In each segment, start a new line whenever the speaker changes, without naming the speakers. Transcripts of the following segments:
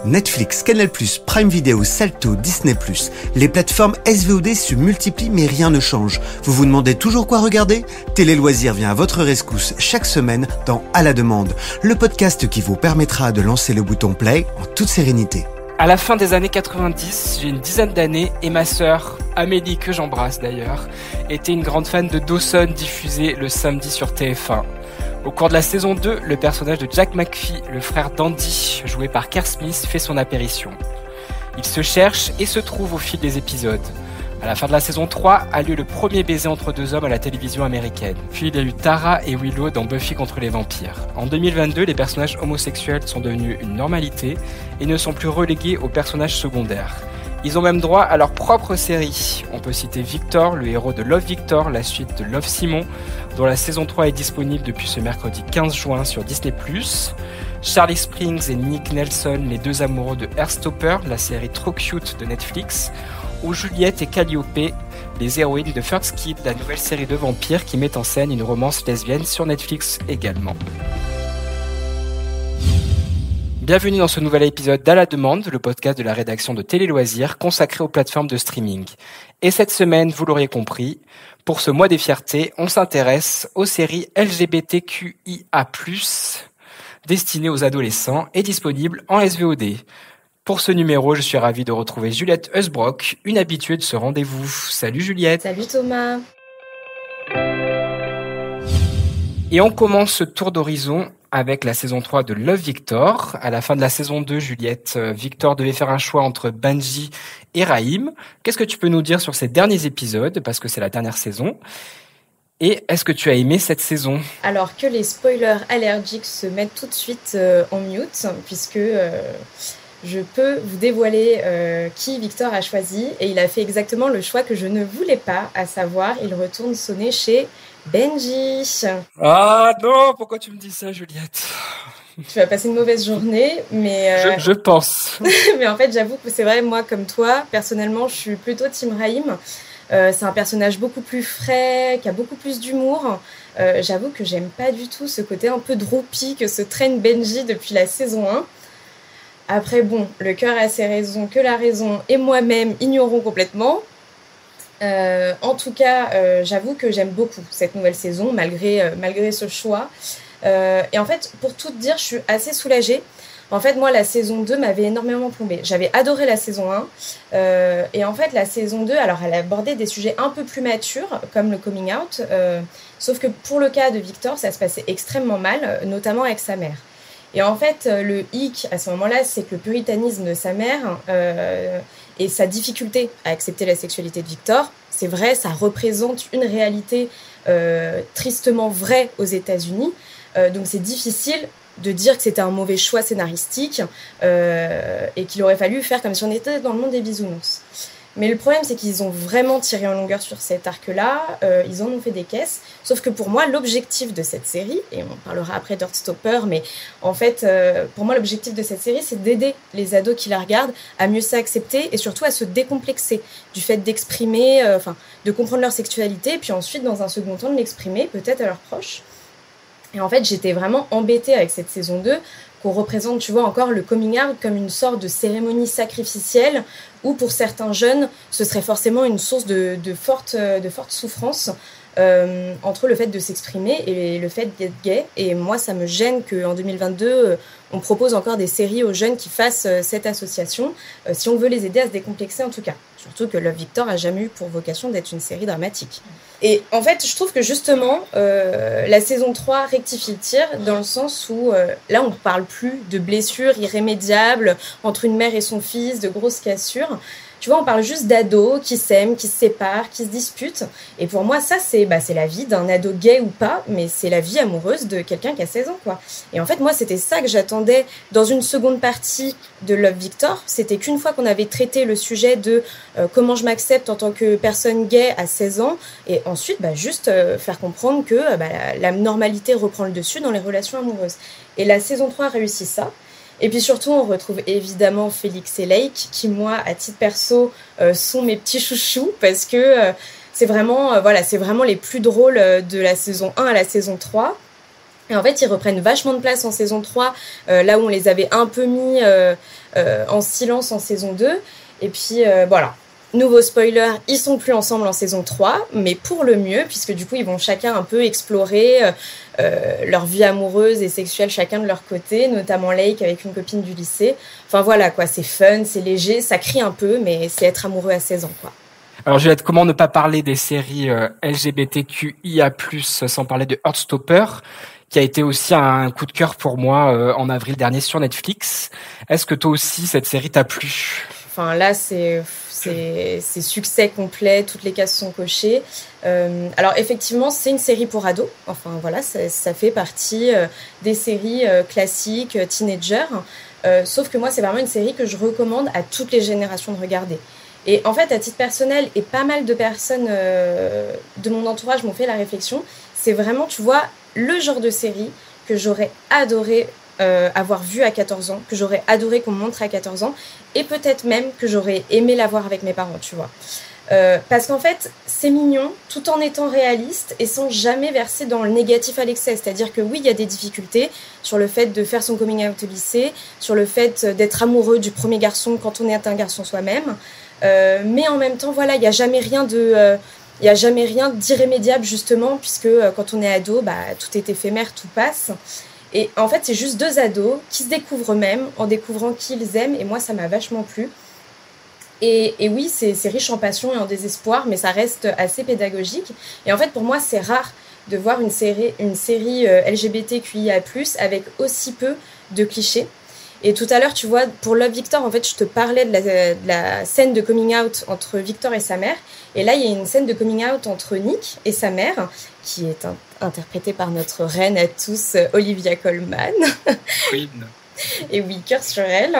Netflix, Canal+, Prime Video, Salto, Disney+. Les plateformes SVOD se multiplient mais rien ne change. Vous vous demandez toujours quoi regarder ? Télé Loisirs vient à votre rescousse chaque semaine dans À la demande, le podcast qui vous permettra de lancer le bouton play en toute sérénité.
À la fin des années 90, j'ai une dizaine d'années et ma sœur, Amélie, que j'embrasse d'ailleurs, était une grande fan de Dawson diffusé le samedi sur TF1. Au cours de la saison 2, le personnage de Jack McPhee, le frère d'Andy, joué par Kerr Smith, fait son apparition. Il se cherche et se trouve au fil des épisodes. À la fin de la saison 3 a lieu le premier baiser entre deux hommes à la télévision américaine. Puis il y a eu Tara et Willow dans Buffy contre les vampires. En 2022, les personnages homosexuels sont devenus une normalité et ne sont plus relégués aux personnages secondaires. Ils ont même droit à leur propre série. On peut citer Victor, le héros de Love Victor, la suite de Love Simon, dont la saison 3 est disponible depuis ce mercredi 15 juin sur Disney+. Charlie Springs et Nick Nelson, les deux amoureux de Heartstopper, la série trop cute de Netflix, ou Juliette et Calliope, les héroïnes de First Kid, la nouvelle série de vampires qui met en scène une romance lesbienne sur Netflix également. Bienvenue dans ce nouvel épisode d'À la demande, le podcast de la rédaction de Télé Loisirs consacré aux plateformes de streaming. Et cette semaine, vous l'auriez compris, pour ce mois des fiertés, on s'intéresse aux séries LGBTQIA+, destinées aux adolescents et disponibles en SVOD. Pour ce numéro, je suis ravi de retrouver Juliette Heusbrock, une habituée de ce rendez-vous. Salut Juliette.
Salut Thomas.
Et on commence ce tour d'horizon avec la saison 3 de Love Victor. À la fin de la saison 2, Juliette, Victor devait faire un choix entre Benji et Raïm. Qu'est-ce que tu peux nous dire sur ces derniers épisodes, parce que c'est la dernière saison ? Et est-ce que tu as aimé cette saison ?
Alors que les spoilers allergiques se mettent tout de suite en mute, puisque je peux vous dévoiler qui Victor a choisi. Et il a fait exactement le choix que je ne voulais pas, à savoir, il retourne sonner chez Benji.
Ah non, pourquoi tu me dis ça, Juliette ?
Tu vas passer une mauvaise journée, mais...
Je pense.
Mais en fait, j'avoue que c'est vrai, moi, comme toi, personnellement, je suis plutôt team Raïm. C'est un personnage beaucoup plus frais, qui a beaucoup plus d'humour. J'avoue que j'aime pas du tout ce côté un peu droopy que se traîne Benji depuis la saison 1. Après, bon, le cœur a ses raisons que la raison et moi-même ignorons complètement. En tout cas, j'avoue que j'aime beaucoup cette nouvelle saison, malgré ce choix. Et en fait, pour tout te dire, je suis assez soulagée. En fait, moi, la saison 2 m'avait énormément plombée. J'avais adoré la saison 1. Et en fait, la saison 2, alors elle abordait des sujets un peu plus matures, comme le coming out. Sauf que pour le cas de Victor, ça se passait extrêmement mal, notamment avec sa mère. Et en fait, le hic, à ce moment-là, c'est que le puritanisme de sa mère et sa difficulté à accepter la sexualité de Victor, c'est vrai, ça représente une réalité tristement vraie aux États-Unis. Donc c'est difficile de dire que c'était un mauvais choix scénaristique et qu'il aurait fallu faire comme si on était dans le monde des bisounours. Mais le problème, c'est qu'ils ont vraiment tiré en longueur sur cet arc-là, ils en ont fait des caisses, sauf que pour moi, l'objectif de cette série, et on parlera après d'Heartstopper, mais en fait, pour moi, l'objectif de cette série, c'est d'aider les ados qui la regardent à mieux s'accepter et surtout à se décomplexer du fait d'exprimer, de comprendre leur sexualité, et puis ensuite, dans un second temps, de l'exprimer, peut-être à leurs proches. Et en fait, j'étais vraiment embêtée avec cette saison 2, qu'on représente, tu vois, encore le coming out comme une sorte de cérémonie sacrificielle où pour certains jeunes, ce serait forcément une source de forte souffrance entre le fait de s'exprimer et le fait d'être gay. Et moi, ça me gêne qu'en 2022, on propose encore des séries aux jeunes qui fassent cette association, si on veut les aider à se décomplexer en tout cas. Surtout que Love Victor a jamais eu pour vocation d'être une série dramatique. Et en fait, je trouve que justement, la saison 3 rectifie le tir dans le sens où là, on ne parle plus de blessures irrémédiables entre une mère et son fils, de grosses cassures. Tu vois, on parle juste d'ados qui s'aiment, qui se séparent, qui se disputent. Et pour moi, ça, c'est la vie d'un ado gay ou pas, mais c'est la vie amoureuse de quelqu'un qui a 16 ans, quoi. Et en fait, moi, c'était ça que j'attendais dans une seconde partie de Love Victor. C'était qu'une fois qu'on avait traité le sujet de comment je m'accepte en tant que personne gay à 16 ans, et ensuite, juste faire comprendre que la normalité reprend le dessus dans les relations amoureuses. Et la saison 3 réussit ça. Et puis surtout, on retrouve évidemment Félix et Lake, qui moi, à titre perso, sont mes petits chouchous, parce que c'est vraiment les plus drôles de la saison 1 à la saison 3. Et en fait, ils reprennent vachement de place en saison 3, là où on les avait un peu mis en silence en saison 2. Et puis, voilà. Nouveau spoiler, ils sont plus ensemble en saison 3, mais pour le mieux, puisque du coup, ils vont chacun un peu explorer leur vie amoureuse et sexuelle, chacun de leur côté, notamment Lake avec une copine du lycée. Enfin voilà, quoi, c'est fun, c'est léger, ça crie un peu, mais c'est être amoureux à 16 ans, quoi.
Alors Juliette, comment ne pas parler des séries LGBTQIA+, sans parler de Heartstopper, qui a été aussi un coup de cœur pour moi en avril dernier sur Netflix. Est-ce que toi aussi, cette série t'a plu ?
Enfin là, c'est succès complet, toutes les cases sont cochées. Alors effectivement, c'est une série pour ados. Enfin voilà, ça fait partie des séries classiques, teenager. Sauf que moi, c'est vraiment une série que je recommande à toutes les générations de regarder. Et en fait, à titre personnel, et pas mal de personnes de mon entourage m'ont fait la réflexion, c'est vraiment, tu vois, le genre de série que j'aurais adoré avoir vu à 14 ans, que j'aurais adoré qu'on me montre à 14 ans, et peut-être même que j'aurais aimé la voir avec mes parents, tu vois. Parce qu'en fait, c'est mignon, tout en étant réaliste et sans jamais verser dans le négatif à l'excès. C'est-à-dire que oui, il y a des difficultés sur le fait de faire son coming out au lycée, sur le fait d'être amoureux du premier garçon quand on est un garçon soi-même. Mais en même temps, voilà, il n'y a jamais rien d'irrémédiable, justement, puisque quand on est ado, bah, tout est éphémère, tout passe. Et en fait, c'est juste deux ados qui se découvrent eux-mêmes en découvrant qui ils aiment. Et moi, ça m'a vachement plu. Et oui, c'est riche en passion et en désespoir, mais ça reste assez pédagogique. Et en fait, pour moi, c'est rare de voir une série LGBTQIA+, avec aussi peu de clichés. Et tout à l'heure, tu vois, pour Love Victor, en fait, je te parlais de la scène de coming out entre Victor et sa mère. Et là, il y a une scène de coming out entre Nick et sa mère, qui est interprétée par notre reine à tous, Olivia Colman.
Oui.
Et oui, cœur sur elle.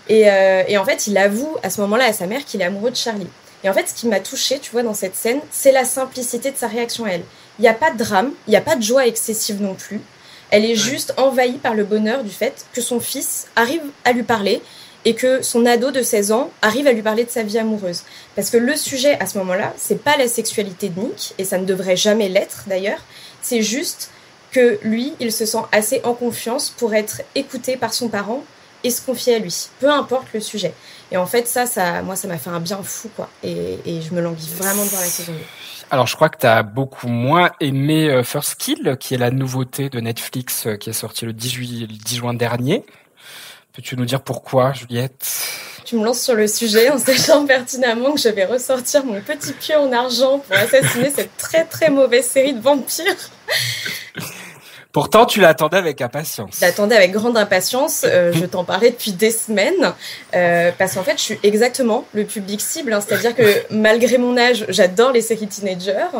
Et en fait, il avoue à ce moment-là à sa mère qu'il est amoureux de Charlie. Et en fait, ce qui m'a touchée, tu vois, dans cette scène, c'est la simplicité de sa réaction à elle. Il n'y a pas de drame, il n'y a pas de joie excessive non plus. Elle est juste envahie par le bonheur du fait que son fils arrive à lui parler et que son ado de 16 ans arrive à lui parler de sa vie amoureuse. Parce que le sujet, à ce moment-là, c'est pas la sexualité de Nick, et ça ne devrait jamais l'être d'ailleurs, c'est juste que lui, il se sent assez en confiance pour être écouté par son parent et se confier à lui, peu importe le sujet. Et en fait, moi, ça m'a fait un bien fou, quoi. Et je me languis vraiment de voir la saison 2.
Alors, je crois que tu as beaucoup moins aimé First Kill, qui est la nouveauté de Netflix qui est sortie le 10 juin dernier. Peux-tu nous dire pourquoi, Juliette ?
Tu me lances sur le sujet en sachant pertinemment que je vais ressortir mon petit pieu en argent pour assassiner cette très très mauvaise série de vampires.
Pourtant, tu l'attendais avec impatience.
Je l'attendais avec grande impatience. Je t'en parlais depuis des semaines. Parce qu'en fait, je suis exactement le public cible. C'est-à-dire que malgré mon âge, j'adore les séries teenagers.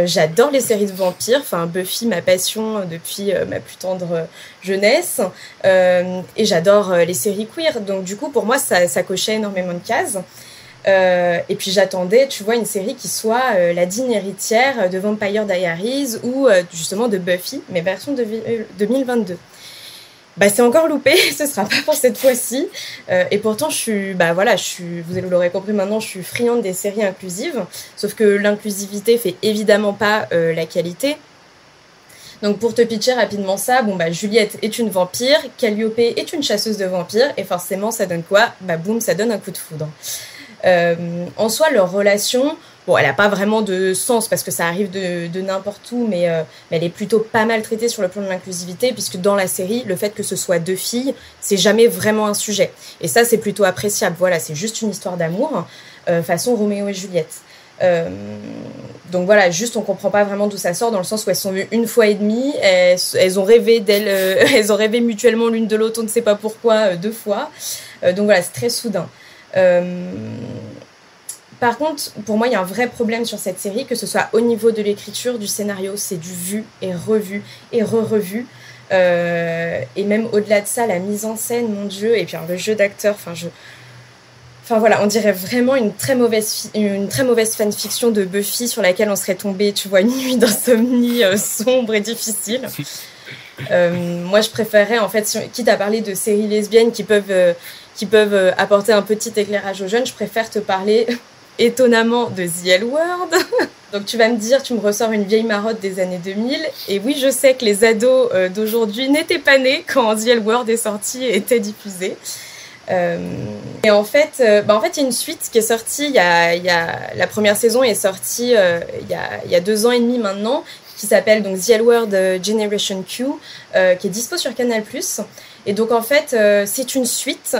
J'adore les séries de vampires. Enfin, Buffy, ma passion depuis ma plus tendre jeunesse. Et j'adore les séries queer. Donc du coup, pour moi, ça cochait énormément de cases. Et puis j'attendais, tu vois, une série qui soit la digne héritière de Vampire Diaries ou justement de Buffy, mais version 2022. Bah c'est encore loupé, ce sera pas pour cette fois-ci. Et pourtant vous l'aurez compris maintenant, je suis friande des séries inclusives. Sauf que l'inclusivité fait évidemment pas la qualité. Donc pour te pitcher rapidement ça, Juliette est une vampire, Calliope est une chasseuse de vampires, et forcément ça donne quoi ? Boum, ça donne un coup de foudre. En soi, leur relation, elle n'a pas vraiment de sens parce que ça arrive de n'importe où, mais elle est plutôt pas mal traitée sur le plan de l'inclusivité, puisque dans la série, le fait que ce soit deux filles, c'est jamais vraiment un sujet. Et ça, c'est plutôt appréciable. Voilà, c'est juste une histoire d'amour, façon Roméo et Juliette. Donc voilà, juste on comprend pas vraiment d'où ça sort, dans le sens où elles se sont vues une fois et demie, elles ont rêvé d'elles, elles ont rêvé mutuellement l'une de l'autre, on ne sait pas pourquoi, 2 fois. Donc voilà, c'est très soudain. Par contre, pour moi, il y a un vrai problème sur cette série, que ce soit au niveau de l'écriture, du scénario, c'est du vu et revu et re-revu. Et même au-delà de ça, la mise en scène, mon Dieu, et puis le jeu d'acteur, Enfin voilà, on dirait vraiment une très mauvaise fanfiction de Buffy sur laquelle on serait tombé, tu vois, une nuit d'insomnie sombre et difficile. Moi, je préférerais, en fait, quitte à parler de séries lesbiennes qui peuvent apporter un petit éclairage aux jeunes, je préfère te parler étonnamment de The L Word. Donc tu vas me dire, tu me ressors une vieille marotte des années 2000. Et oui, je sais que les ados d'aujourd'hui n'étaient pas nés quand The L Word est sorti et était diffusé. Et en fait, il y a une suite qui est sortie. La première saison est sortie il y a 2 ans et demi maintenant, qui s'appelle donc The L Word Generation Q, qui est dispo sur Canal+. Et donc en fait, c'est une suite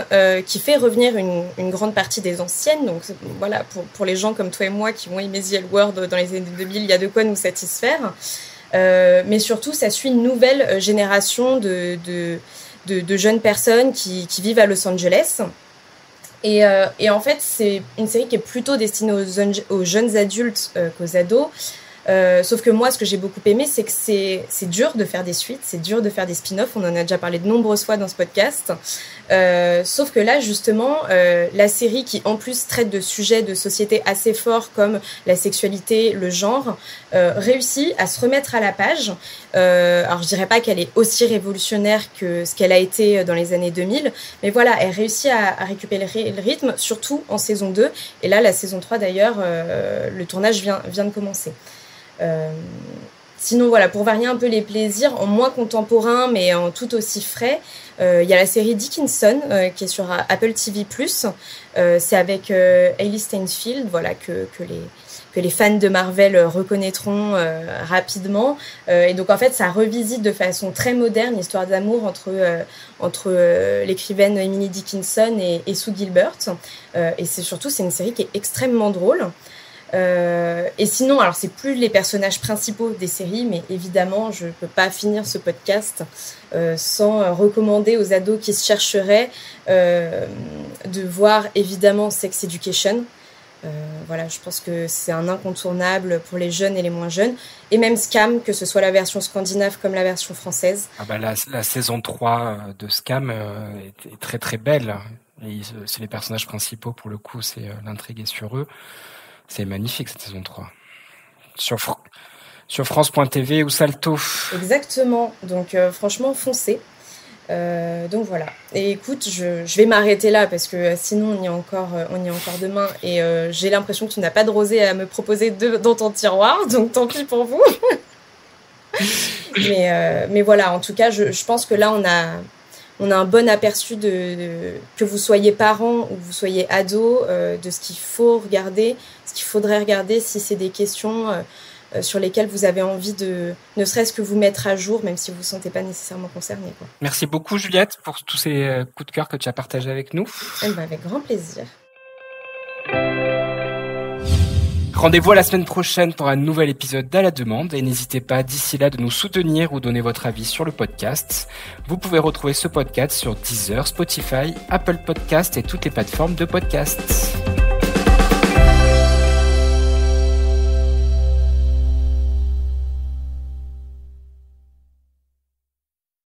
qui fait revenir une grande partie des anciennes. Donc voilà, pour les gens comme toi et moi qui ont aimé The L Word dans les années 2000, il y a de quoi nous satisfaire. Mais surtout, ça suit une nouvelle génération de jeunes personnes qui vivent à Los Angeles. Et en fait, c'est une série qui est plutôt destinée aux jeunes adultes qu'aux ados. Sauf que moi, ce que j'ai beaucoup aimé, c'est que c'est dur de faire des suites, c'est dur de faire des spin-offs. On en a déjà parlé de nombreuses fois dans ce podcast. Sauf que là, justement, la série qui, en plus, traite de sujets de société assez forts comme la sexualité, le genre, réussit à se remettre à la page. Alors, je dirais pas qu'elle est aussi révolutionnaire que ce qu'elle a été dans les années 2000, mais voilà, elle réussit à récupérer le rythme, surtout en saison 2. Et là, la saison 3, d'ailleurs, le tournage vient de commencer. Sinon voilà, pour varier un peu les plaisirs, en moins contemporain mais en tout aussi frais, il y a la série Dickinson qui est sur Apple TV+. C'est avec Hailee Steinfeld, voilà, que les fans de Marvel reconnaîtront rapidement. Et donc en fait, ça revisite de façon très moderne l'histoire d'amour entre l'écrivaine Emily Dickinson et Sue Gilbert. Et c'est une série qui est extrêmement drôle. Et sinon, alors c'est plus les personnages principaux des séries, mais évidemment, je peux pas finir ce podcast sans recommander aux ados qui se chercheraient de voir évidemment Sex Education. Voilà, je pense que c'est un incontournable pour les jeunes et les moins jeunes. Et même Scam, que ce soit la version scandinave comme la version française.
Ah bah la saison 3 de Scam est très très belle. Et c'est les personnages principaux pour le coup, l'intrigue est sur eux. C'est magnifique cette saison 3. Sur France.tv ou Salto.
Exactement. Donc franchement, foncez. Donc voilà. Et écoute, je vais m'arrêter là parce que sinon on y est encore demain. Et j'ai l'impression que tu n'as pas de rosé à me proposer dans ton tiroir. Donc tant pis pour vous. mais voilà, en tout cas, je pense que là on a un bon aperçu que vous soyez parents ou que vous soyez ado, de ce qu'il faut regarder, ce qu'il faudrait regarder si c'est des questions sur lesquelles vous avez envie de ne serait-ce que vous mettre à jour, même si vous ne vous sentez pas nécessairement concerné, quoi.
Merci beaucoup Juliette pour tous ces coups de cœur que tu as partagés avec nous.
Avec grand plaisir.
Rendez-vous à la semaine prochaine pour un nouvel épisode d'À la demande et n'hésitez pas d'ici là de nous soutenir ou donner votre avis sur le podcast. Vous pouvez retrouver ce podcast sur Deezer, Spotify, Apple Podcasts et toutes les plateformes de podcasts.